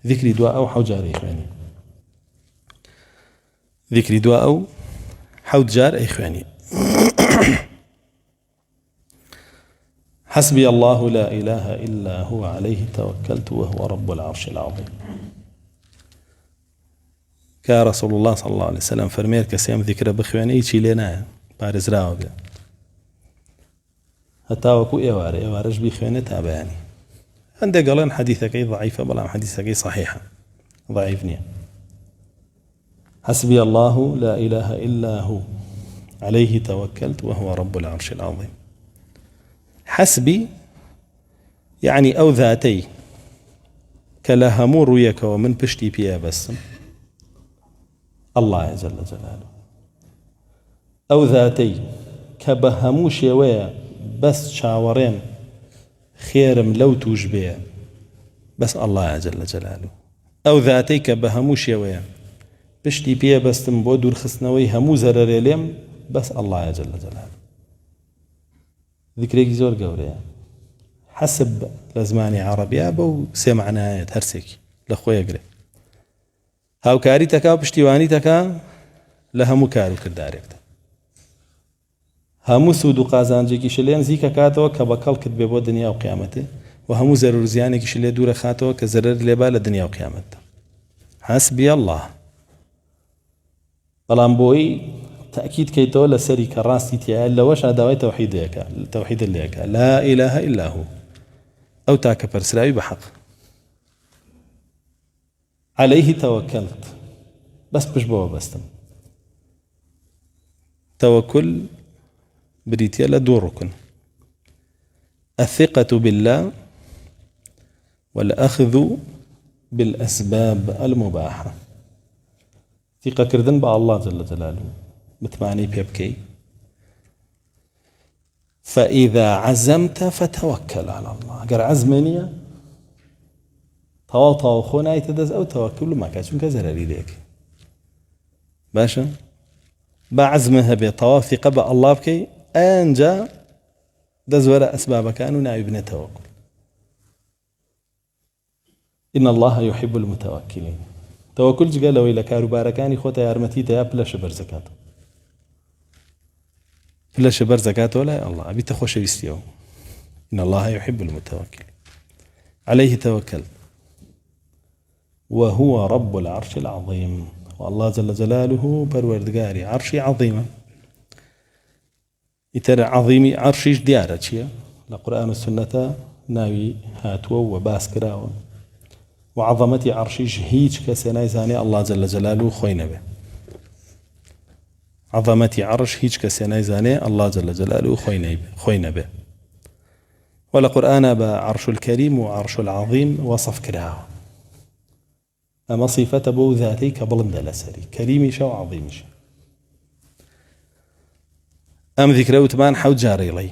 ذكري دواء أو حوجار إخواني، ذكري دواء أو حوجار إخواني. حسبي الله لا إله إلا هو عليه توكلت وهو رب العرش العظيم. كرسول الله صلى الله عليه وسلم فرمير كسيم ذكر بخواني شي لنا بارز راوبيا حتى وكو إيوارش بخواني تابعني. عندك قالين حديثك ضعيفة بلا حديثك صحيحة ضعيفني. حسبي الله لا إله إلا هو عليه توكلت وهو رب العرش العظيم. حسبي يعني أو ذاتي كلهمو رويك ومن بشتي بيا بس الله جل جلاله، أو ذاتي كبهمو شوية بس شاورين خيرم لو توجبيا بس الله جل جلاله، أو ذاتي كبهمو شوية بشتي بيا بس تنبو دور خسنوي همو زرر ليم بس الله جل جلاله. ذكريك زور قوري حسب لزماني عربي أبو سمعنا آيات هرسك لأخويا قري هاو كاري تكا وبشتيواني تكا لهمو كارو كرداريك همو سود وقازان جيكي شلين زيكا كاتو كبكال كتبه بو دنيا وقيامته وهمو زرور زياني كشلي دور خاتو كزرر لبال الدنيا وقيامته. حسبي الله بلان بوي تأكيد كيتو لسري كراستي تيال لوش هداوي توحيد الليك لا إله إلا هو أو تاك برسلاوي بحق. عليه توكلت بس بشبوه بستم توكل بريتيا لدوركن الثقة بالله والأخذ بالأسباب المباحة. ثقة كردن بأ الله جل جلاله متمعني بيبكي. فإذا عزمت فتوكل على الله. قر عزمني طواطا وخونا يتدز أو توكل ما كاتشون كزرري ليك باشا بعزمها بطواف قبل الله بكي أنجا دز وراء أسباب كانوا نائبنا توكل. إن الله يحب المتوكلين. توكل جقال لو إلى كارو باركاني خوتا يارمتي تيا بلاش برزكات بلاش برزكات ولا الله أبي تخوش بيستيو. إن الله يحب المتوكلين. عليه توكل وهو رب العرش العظيم. والله جل جلاله بروردقاري عرشي عظيمة يترى عظيمي عرشيش ديارة شيء القرآن والسنة ناوي هاتوا وباسكرا وعظمتي عرشيش هيج كسناي زاني الله جل جلاله خوينا به. عظمتي عرش هيج كسناي زاني الله جل جلاله خوينا به. والقرآن بعرش الكريم وعرش العظيم وصف كراه أما صفة بو ذاتي كبلند لسري كريمي شو عظيمي شو أم ذكره وتمان حوت جاري لي